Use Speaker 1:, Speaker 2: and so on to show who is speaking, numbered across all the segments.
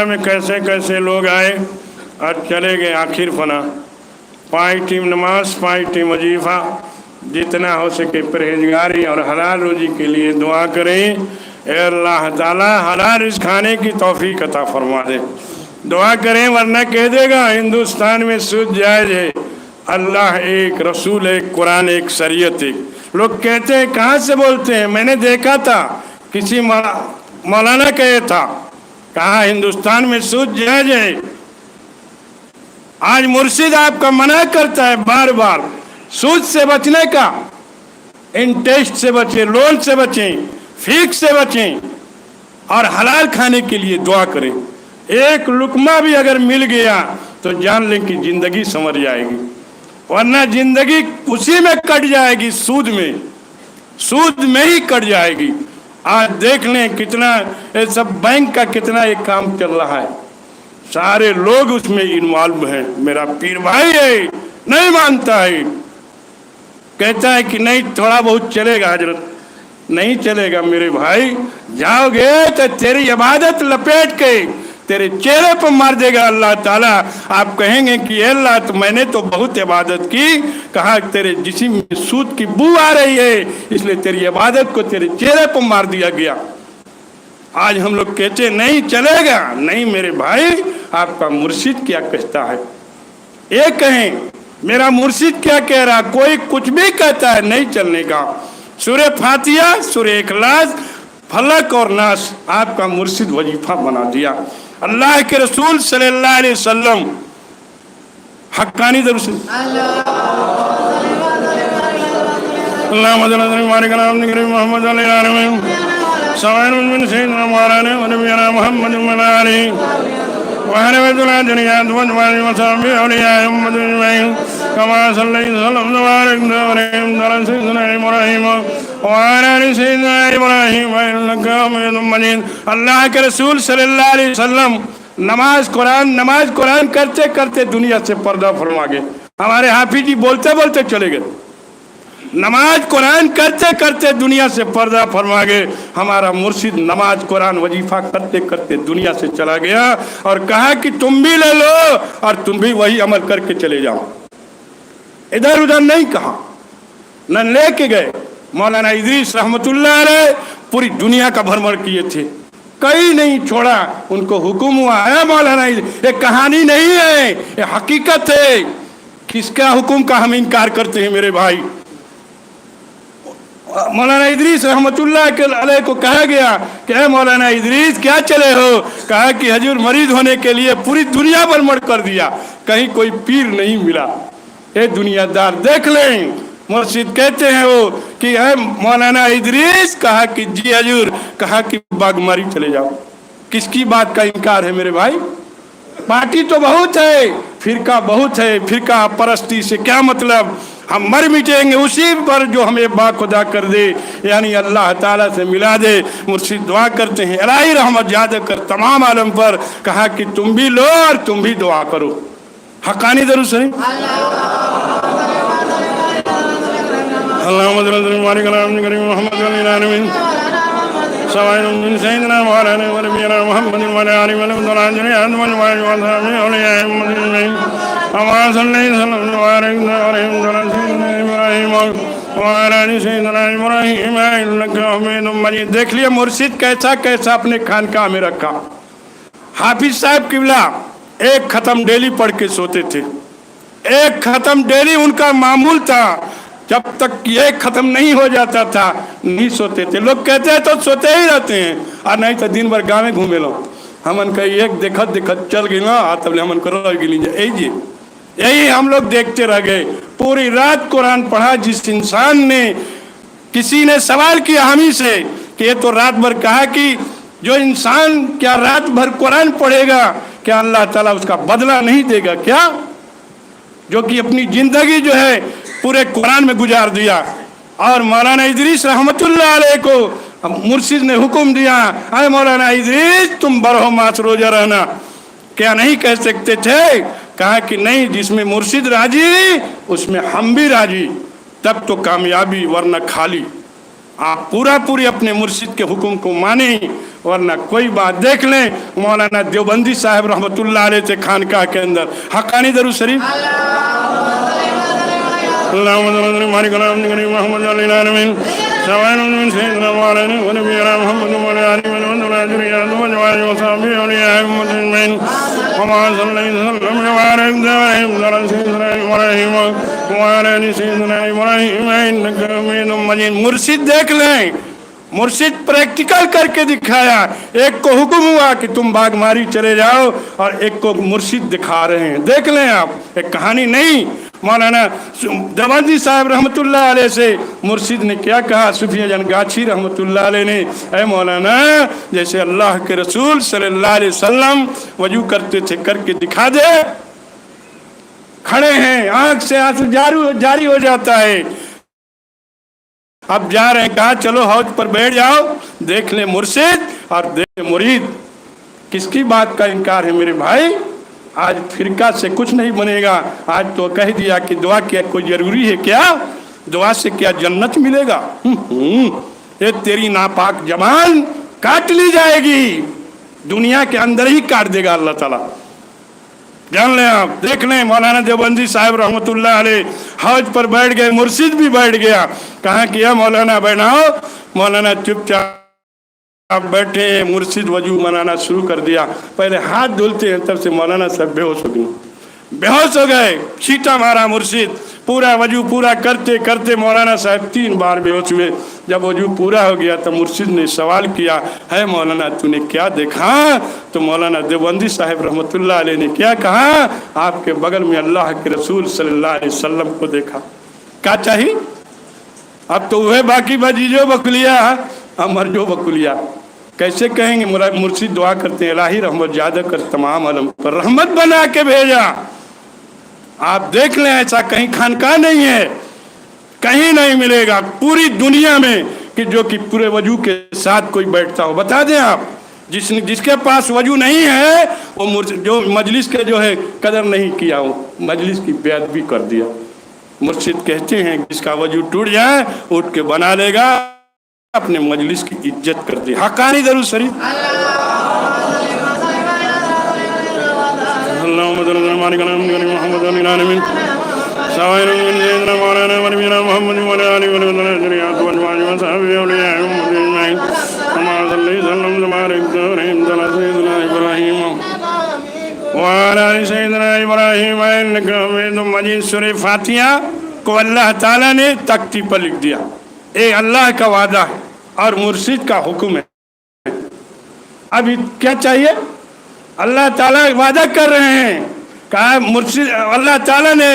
Speaker 1: दुनिया में कैसे कैसे लोग आए और चले गए आखिर फना। 5 टाइम नमाज, 5 टाइम वजीफा, जितना हो सके परहेजगारी और हलाल रोजी के लिए दुआ करें। ए अल्लाह ताला हलाल रिज़्क़ खाने की तौफीक अता फरमा दे। दुआ करें, वरना कह देगा हिंदुस्तान में सूद जायज़ है। अल्लाह एक, रसूल एक, कुरान एक, शरीयत एक। लोग कहते हैं कहाँ से बोलते हैं? मैंने देखा था किसी मौलाना कहे था, कहा हिंदुस्तान में सूद जायज़ है। आज मुर्शिद आपका मना करता है बार बार सूद से बचने का। इंटरेस्ट से बचें, लोन से बचें, फीस से बचें और हलाल खाने के लिए दुआ करें। एक लुकमा भी अगर मिल गया तो जान लें कि जिंदगी संवर जाएगी, वरना जिंदगी उसी में कट जाएगी, सूद में ही कट जाएगी। आज देख लें कितना ये सब बैंक का कितना एक काम चल रहा है, सारे लोग उसमें इन्वॉल्व हैं। मेरा पीर भाई है, नहीं मानता है, कहता है कि नहीं थोड़ा बहुत चलेगा हजरत। नहीं चलेगा मेरे भाई, जाओगे तो तेरी इबादत लपेट के तेरे चेहरे पर मार देगा अल्लाह ताला। आप कहेंगे कि अल्लाह तो मैंने तो बहुत इबादत की, कहा तेरे जिस्म में सूद की बू आ रही है, इसलिए तेरी इबादत को तेरे चेहरे पर मार दिया गया। आज हम लोग कहते नहीं चलेगा। नहीं मेरे भाई, आपका मुर्शिद क्या कहता है ये कहें, मेरा मुर्शिद क्या कह रहा। कोई कुछ भी कहता है नहीं चलने का। सूरह फातिहा, सूरह इखलास, फलक और नास आपका मुर्शिद वजीफा बना दिया। अल्लाह के रसूल सल्लल्लाहु अलैहि वसल्लम हक्कानी दरूद अल्लाह के रसूल सल्लल्लाहु अलैहि वसल्लम नमाज कुरान करते करते दुनिया से पर्दा फरमा गए। हमारे हाफिज जी बोलते बोलते चले गए। नमाज कुरान करते करते दुनिया से पर्दा फरमा गए। हमारा मुर्शिद नमाज कुरान वजीफा करते करते दुनिया से चला गया और कहा कि तुम भी ले लो और तुम भी वही अमल करके चले जाओ। इधर उधर नहीं कहा, न लेके गए। मौलाना इदरीस रहमतुल्लाह अलैह पूरी दुनिया का भ्रमण किए थे, कहीं नहीं छोड़ा। उनको हुक्म हुआ है मौलाना, ये कहानी नहीं है, ये हकीकत है। किसका हुक्म का हम इनकार करते हैं मेरे भाई? मौलाना इदरीस रहमतुल्लाह अलैह को कहा गया कि ऐ मौलाना इदरीस क्या चले हो? कहा कि हजूर मरीज होने के लिए पूरी दुनिया भ्रमण कर दिया, कहीं कोई पीर नहीं मिला। ये दुनियादार देख लें। मुर्शिद कहते हैं वो कि ऐ मौलाना इदरीस, कहा कि जी हजूर, कहा कि बागमारी चले जाओ। किसकी बात का इनकार है मेरे भाई? पार्टी तो बहुत है, फिरका बहुत है, फिरका परस्ती से क्या मतलब? हम मर मिटेंगे उसी पर जो हमें बाखुदा कर दे, यानी अल्लाह ताला से मिला दे। मुर्शिद दुआ करते हैं इलाही रहमत ज्यादा कर तमाम आलम पर। कहा कि तुम भी लो और तुम भी दुआ करो। हक्कानी दरूद शरीफ देख लिया मुर्शिद कैसा कैसा अपने खानकाह में रखा। हाफिज साहब किबला एक खत्म डेली पढ़ के सोते थे, एक खत्म डेली उनका मामूल था। जब तक ये खत्म नहीं हो जाता था नहीं सोते थे। लोग कहते हैं तो सोते ही रहते हैं, और नहीं तो दिन भर गाँव में घूमे लो। हमन का एक देखत देखत चल गई ना, तब हमन कर यही हम लोग देखते रह गए। पूरी रात कुरान पढ़ा। जिस इंसान ने, किसी ने सवाल किया हमी से कि ये तो रात भर, कहा कि जो इंसान क्या रात भर कुरान पढ़ेगा, क्या अल्लाह ताला उसका बदला नहीं देगा क्या? जो कि अपनी जिंदगी जो है पूरे कुरान में गुजार दिया। और मौलाना इदरीस रहमतुल्लाह अलैह को मुर्शिद ने हुक्म दिया, अरे मौलाना इदरीस तुम बरहो मास रोजा रहना। क्या नहीं कह सकते थे? कहा कि नहीं, जिसमें मुर्शिद राजी उसमें हम भी राजी, तब तो कामयाबी, वरना खाली। आप पूरा पूरी अपने मुर्शिद के हुक्म को माने, वरना कोई बात देख लें। मौलाना देवबंदी साहब रहमतुल्लाह अलैह से खानकाह के अंदर हक्कानी दरूद शरीफ मुर्शिद देख लें, मुर्शिद प्रैक्टिकल करके दिखाया। एक को हुक्म हुआ कि तुम बागमारी चले जाओ और एक को मुर्शिद दिखा रहे हैं। देख लें आप, एक कहानी नहीं। मौलाना देवबंदी साहब रहमतुल्लाह अलैह से मुर्शिद ने क्या कहा, सूफिया जनगाछी रहमतुल्लाह अलैह ने, ऐ मौलाना जैसे अल्लाह के रसूल सल्लल्लाहु अलैहि वसल्लम वजू करते थे करके दिखा दे। खड़े हैं, आंख से आंसू जारी हो जाता है। अब जा रहे हैं, कहा चलो हौज पर बैठ जाओ, देख ले मुर्शिद और देख ले मुरीद। किसकी बात का इनकार है मेरे भाई? आज फिरका से कुछ नहीं बनेगा। आज तो कह दिया कि दुआ क्या कोई जरूरी है क्या? दुआ से क्या जन्नत मिलेगा? ये तेरी नापाक जबान काट ली जाएगी, दुनिया के अंदर ही काट देगा अल्लाह ताला। जान लें आप, देख लें। मौलाना देवबंदी साहब रहमतुल्लाह अलैह हौज पर बैठ गए, मुर्शिद भी बैठ गया। कहा किया मौलाना बैठाओ। मौलाना चुपचाप आप बैठे, मुर्शिद वजू बनाना शुरू कर दिया। पहले हाथ धुलते हैं, तब से मौलाना साहब बेहोश हो गए, बेहोश हो गए। छींटा मारा मुर्शिद, पूरा वजू पूरा करते करते मौलाना साहब 3 बार बेहोश हुए। जब वजू पूरा हो गया तो मुर्शिद ने सवाल किया, है मौलाना तूने क्या देखा? तो मौलाना देवबंदी साहब रहमतुल्लाह अलैह ने क्या कहा, आपके बगल में अल्लाह के रसूल सल्लल्लाहु अलैहि वसल्लम को देखा। क्या चाहिए? अब तो वह बाकी बजीजो बकुलिया अमर जो बकुलिया। कैसे कहेंगे? मुर्शिद दुआ करते हैं, इलाही रहमत ज्यादा कर तमाम आलम पर रहमत बना के भेजा। आप देख लें, ऐसा कहीं खानका नहीं है, कहीं नहीं मिलेगा पूरी दुनिया में कि जो कि पूरे वजू के साथ कोई बैठता हो। बता दें आप, जिसके पास वजू नहीं है वो जो मजलिस के जो है कदर नहीं किया, वो मजलिस की बेअदबी कर दिया। मुर्शिद कहते हैं जिसका वजू टूट जाए उठ के बना लेगा, अपने मजलिस की इज्जत कर दे। हक्कानी दरूद शरीफ सूरह फातिहा को अल्लाह ताला ने तख्ती पर लिख दिया। ये अल्लाह का वादा है और मुर्शिद का हुक्म है। अभी क्या चाहिए? अल्लाह ताला वादा कर रहे हैं, कहा मुर्शिद अल्लाह ताला ने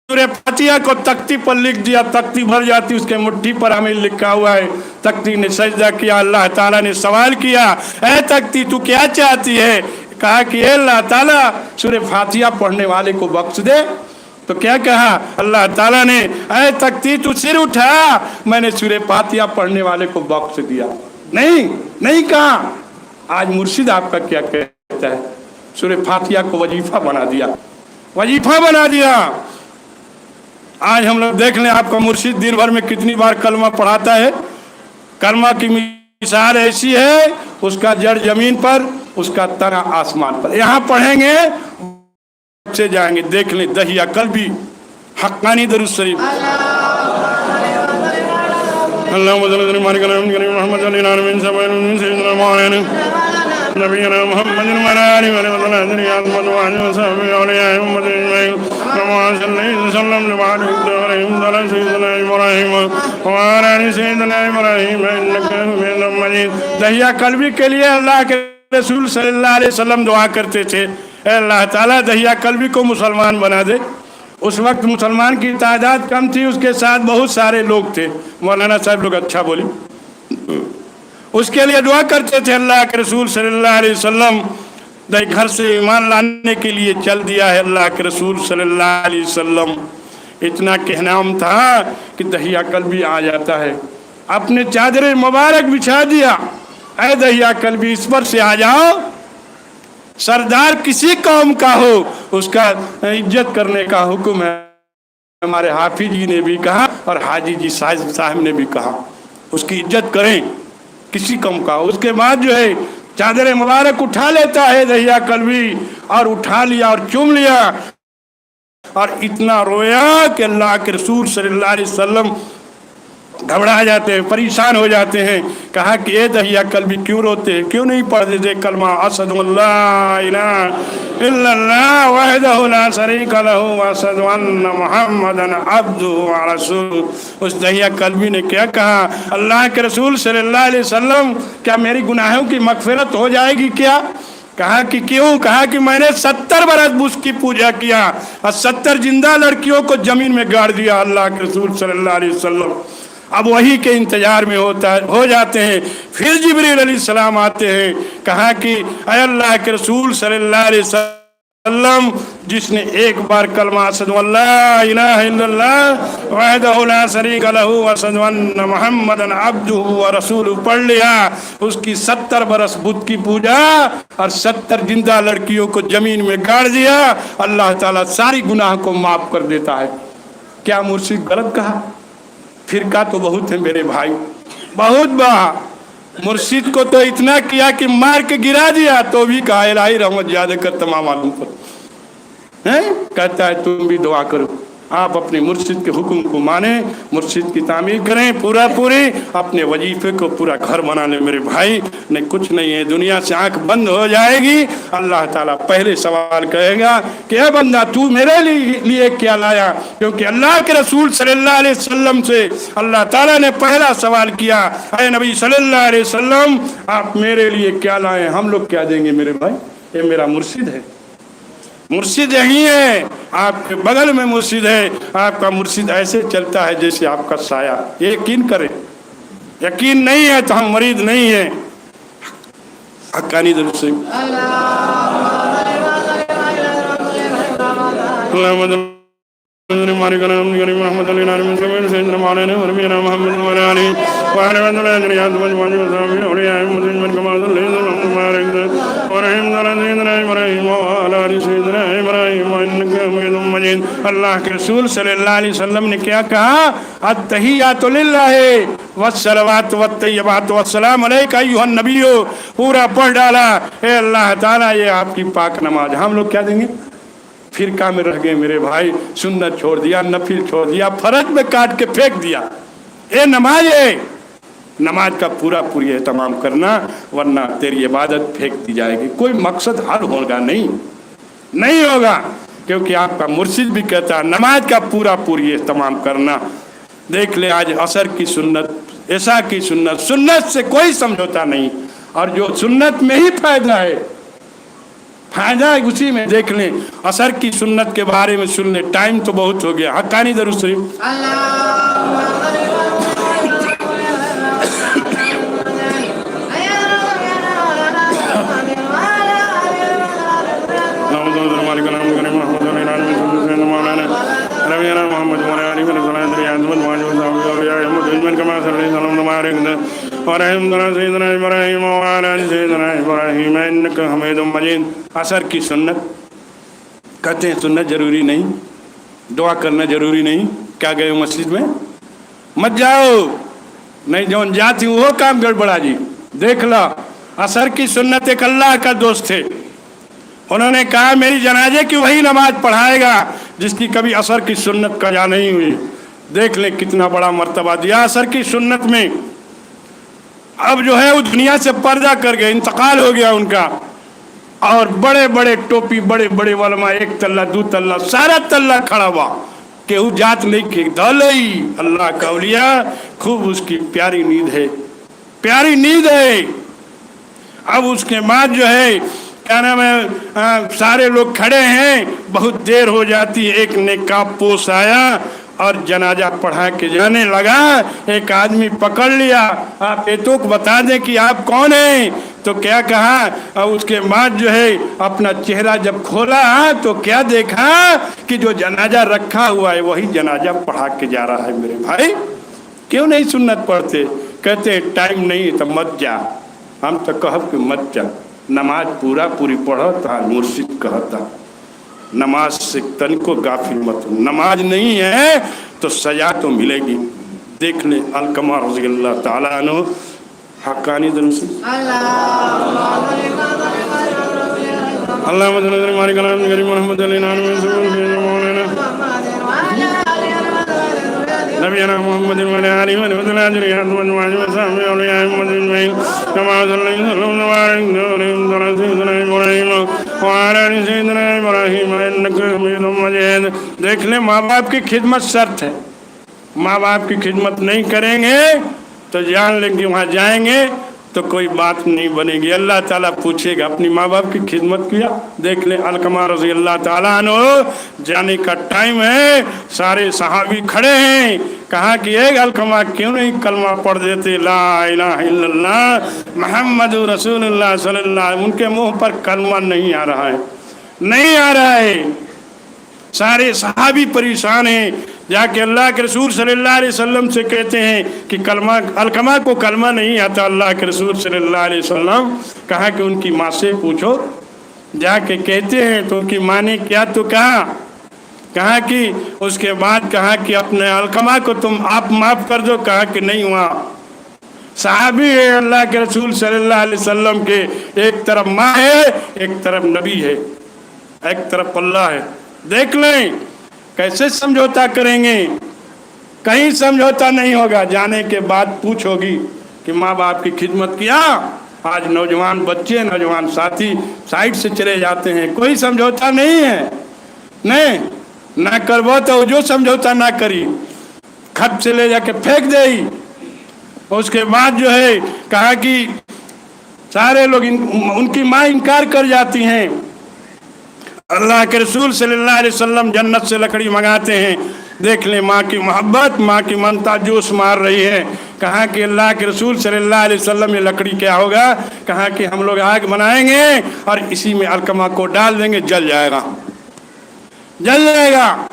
Speaker 1: सूरह फातिहा को तख्ती पर लिख दिया। तख्ती भर जाती, उसके मुट्ठी पर हमें लिखा हुआ है। तख्ती ने सजदा किया, अल्लाह ताला ने सवाल किया, ऐ तख्ती तू क्या चाहती है? कहा कि अल्लाह ताला सूरह फातिहा पढ़ने वाले को बख्श दे। तो क्या कहा अल्लाह ताला ने, ऐ तख्ती तू सिर उठा, मैंने सूरह फातिहा पढ़ने वाले को बख्श दिया। नहीं कहा। आज मुर्शिद आपका क्या कहता है? सूरह फातिहा को वजीफा बना दिया, वजीफा बना दिया। आज हम लोग देख लें, आपका मुर्शिद दिन भर में कितनी बार कलमा पढ़ाता है। कलमा की मिसाल ऐसी है, उसका जड़ जमीन पर, उसका तना आसमान पर। यहाँ पढ़ेंगे से जाएंगे। देख लें दहिया कल्बी हक्कानी दरूद शरीफ दहिया कल्बी के लिए अल्लाह के रसूल सल्लल्लाहु अलैहि वसल्लम दुआ करते थे, अल्लाह ताला दहिया कल्बी को मुसलमान बना दे। उस वक्त मुसलमान की तादाद कम थी, उसके साथ बहुत सारे लोग थे। मौलाना साहब लोग अच्छा बोली, उसके लिए दुआ करते थे। अल्लाह के रसूल सल्लल्लाहु अलैहि वसल्लम घर से ईमान लाने के लिए चल दिया है। अल्लाह के रसूल सल्लल्लाहु अलैहि वसल्लम इतना कहनाम था कि दहिया कल्बी आ जाता है, अपने चादर मुबारक बिछा दिया, ऐ दहिया कल्बी इस पर से आ जाओ। सरदार किसी कौम का हो, उसका इज्जत करने का हुक्म है। हमारे हाफिज जी ने भी कहा और हाजी जी साहब ने भी कहा, उसकी इज्जत करें किसी कम का। उसके बाद जो है चादर मुबारक उठा लेता है दहिया कल्बी, और उठा लिया और चूम लिया और इतना रोया कि अल्लाह के रसूल सल्लल्लाहु अलैहि वसल्लम घबरा जाते हैं, परेशान हो जाते हैं। कहा कि ये दहिया कल्बी क्यों रोते हैं, क्यों नहीं पढ़ देते कलमा अशहदु अल्ला इलाहा इल्लल्लाह वहदहु ला शरीका लहू व अशहदु अन्ना मुहम्मदन अब्दुहु व रसूलुहु। उस दहिया कल्बी ने क्या कहा, अल्लाह के रसूल सल्लल्लाहु अलैहि वसल्लम क्या मेरी गुनाहों की मगफिरत हो जाएगी क्या? कहा कि क्यों? कहा कि मैंने 70 बरस उसकी पूजा किया और 70 जिंदा लड़कियों को जमीन में गाड़ दिया अल्लाह के रसूल सल्लल्लाहु अलैहि वसल्लम। अब वही के इंतजार में हो जाते हैं। फिर जिब्रील अलैहिस्सलाम आते हैं। कहा कि अल्लाह के रसूल सल्लल्लाहु अलैहि वसल्लम, जिसने एक बार कलमा अशहदु अल्ला इलाहा इल्लल्लाह वहदहु ला शरीका लहू व अशहदु अन्ना मुहम्मदन अब्दुहु व रसूलुहु पढ़ लिया, उसकी 70 बरस बुत की पूजा और 70 जिंदा लड़कियों को जमीन में गाड़ दिया, अल्लाह ताला सारी गुनाह को माफ कर देता है। क्या मुर्शिद गलत कहा? फिरका तो बहुत है मेरे भाई, बहुत बड़ा। मुर्शिद को तो इतना किया कि मार के गिरा दिया, तो भी कहा इलाही रहमत ज्यादा कर तमाम आलम पर है। कहता है तुम भी दुआ करो, आप अपने मुर्शिद के हुक्म को माने, मुर्शिद की तामीर करें पूरा पूरी, अपने वजीफे को पूरा घर बना ले मेरे भाई। नहीं कुछ नहीं है, दुनिया से आंख बंद हो जाएगी। अल्लाह ताला पहले सवाल कहेगा कि ए बंदा तू मेरे लिए क्या लाया, क्योंकि अल्लाह के रसूल सल्लल्लाहु अलैहि वसल्लम से अल्लाह ताला ने पहला सवाल किया, ऐ नबी सल्लल्लाहु अलैहि वसल्लम आप मेरे लिए क्या लाए? हम लोग क्या देंगे मेरे भाई? ये मेरा मुर्शिद है, मुर्शिद यही है, आपके बगल में मुर्शिद है। आपका मुर्शिद ऐसे चलता है जैसे आपका साया। ये यकीन करें, यकीन नहीं है तो हम मरीद नहीं है। हक्कानी दरूद से अल्लाह के रसूल सल्लल्लाहु अलैहि वसल्लम ने क्या कहा, अत्तहियातु लिल्लाहि वस्सलावातु वत्तय्यिबातु वस्सलामु अलैका अय्युहन नबिय्यु, पूरा पढ़ डाला। हे अल्लाह ताला ये आपकी पाक नमाज। हम लोग क्या देंगे? फिरका में रह गए मेरे भाई, सुन्नत छोड़ दिया, नफिल छोड़ दिया, फर्ज में काट के फेंक दिया। ये नमाज है, नमाज का पूरा पूरी एहतमाम करना, वरना तेरी इबादत फेंक दी जाएगी। कोई मकसद हल होगा नहीं, नहीं होगा, क्योंकि आपका मुर्शिद भी कहता है नमाज का पूरा पूरी एहतमाम करना। देख ले आज असर की सुन्नत, ऐसा की सुन्नत, सुन्नत से कोई समझौता नहीं, और जो सुन्नत में ही फायदा है, फायदा उसी में। देख लें असर की सुन्नत के बारे में सुन ले, टाइम तो बहुत हो गया। हक्कानी दरूद शरीफ असर की सुन्नत कहते हैं, सुन्नत जरूरी नहीं, दुआ करना जरूरी नहीं। क्या गए मस्जिद में? मत जाओ, नहीं जो जाती वो काम गड़बड़ा जी। देख लो असर की सुन्नत एक अल्लाह का दोस्त थे, उन्होंने कहा मेरी जनाजे की वही नमाज पढ़ाएगा जिसकी कभी असर की सुन्नत कजा नहीं हुई। देख ले कितना बड़ा मर्तबा दिया असर की सुन्नत में। अब जो है वो दुनिया से पर्दा कर गए, इंतकाल हो गया उनका, और बड़े बड़े टोपी, बड़े बड़े वलमा, एक तल्ला दो तल्ला सारा तल्ला खड़ा हुआ, केहू जात नहीं के दलई अल्लाह का औलिया, खूब उसकी प्यारी नींद है, प्यारी नींद है। अब उसके बाद जो है क्या नाम है, सारे लोग खड़े हैं, बहुत देर हो जाती है। एक नेकाब पोश आया और जनाजा पढ़ा के जाने लगा। एक आदमी पकड़ लिया, आप ये तो बता दें कि आप कौन हैं? तो क्या कहा, और उसके बाद जो है अपना चेहरा जब खोला तो क्या देखा कि जो जनाजा रखा हुआ है वही जनाजा पढ़ा के जा रहा है। मेरे भाई क्यों नहीं सुन्नत पढ़ते? कहते टाइम नहीं तो मत जा। हम तो कहब कि मत जा, नमाज पूरा पूरी पढ़ो, तो मुर्शिद कहता नमाज से तन को गाफिल मत हो। नमाज नहीं है तो सजा तो मिलेगी। देख ले अलकमा रज़ी अल्लाह ताला अन्हु हक्कानी दिल से अल्लाह हमारे कलाम करीम मोहम्मद अली नाम नबीना मोहम्मद व आलिहि व सल्लम मजमाअत व साहबी औलिया मोहम्मद अजमईन कमा सल्लल्लाहु अलैहि वसल्लम। देख ले माँ बाप की खिदमत शर्त है। माँ बाप की खिदमत नहीं करेंगे तो जान लेंगे वहाँ जाएंगे तो कोई बात नहीं बनेगी। अल्लाह ताला पूछेगा अपनी माँ बाप की खिदमत किया। देख ले अलकमा रज़ी अल्लाह ताला अन्हु जाने का टाइम है, सारे सहाबी खड़े हैं। कहा कि एक अलकमा क्यों नहीं कलमा पढ़ देते ला इलाहा इल्लल्लाह मुहम्मद रसूलुल्लाह सल्लल्लाहु अलैहि वसल्लम। उनके मुंह पर कलमा नहीं आ रहा है, नहीं आ रहा है। सारे सहाबी परेशान हैं। जाके अल्लाह के रसूल सल्लल्लाहु अलैहि वसल्लम से कहते हैं कि कलमा अलकमा को कलमा नहीं आता। अल्लाह के रसूल सल्लल्लाहु अलैहि वसल्लम कहा कि उनकी माँ से पूछो। जाके कहते हैं तो उनकी माँ ने क्या तो कहा कि उसके बाद कहा कि अपने अलकमा को तुम आप माफ़ कर दो। कहा कि नहीं, वहाँ सहाबी है अल्लाह के रसूल सल्लल्लाहु अलैहि वसल्लम के, एक तरफ माँ है, एक तरफ नबी है, एक तरफ अल्लाह है। देख लें कैसे समझौता करेंगे, कहीं समझौता नहीं होगा। जाने के बाद पूछोगी कि माँ बाप की खिदमत किया। आज नौजवान बच्चे नौजवान साथी साइड से चले जाते हैं, कोई समझौता नहीं है। नहीं ना करबो तो जो समझौता ना करी खत से ले जाके फेंक दे। उसके बाद जो है कहा कि सारे लोग उनकी माँ इनकार कर जाती हैं। अल्लाह के रसूल सल्लल्लाहु अलैहि वसल्लम जन्नत से लकड़ी मंगाते हैं। देख ले माँ की मोहब्बत, माँ की ममता जोश मार रही है। कहा कि अल्लाह के रसूल सल्लल्लाहु अलैहि वसल्लम ये लकड़ी क्या होगा? कहा कि हम लोग आग बनाएंगे और इसी में अलकमा को डाल देंगे, जल जाएगा, जल जाएगा।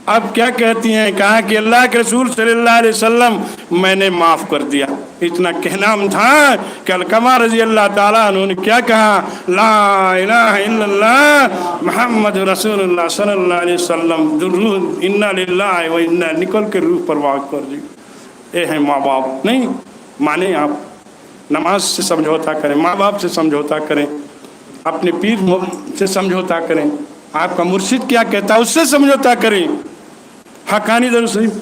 Speaker 1: अब क्या कहती हैं? कहा कि अल्लाह के रसूल सल्लल्लाहु अलैहि वसल्लम मैंने माफ़ कर दिया। इतना कहना था कि अलकमा रज़ी अल्लाह ताला उन्होंने क्या कहा? ला इलाहा इल्लल्लाह मुहम्मद रसूलुल्लाह सल्लल्लाहु अलैहि वसल्लम इन्ना लिल्लाहि व इन्ना निकल के रूह परवाह कर दी। ये है माँ बाप। नहीं माने आप नमाज से समझौता करें, माँ बाप से समझौता करें, अपने पीर से समझौता करें, आपका मुर्शिद क्या कहता है उससे समझौता करें। हकानी दरूद शरीफ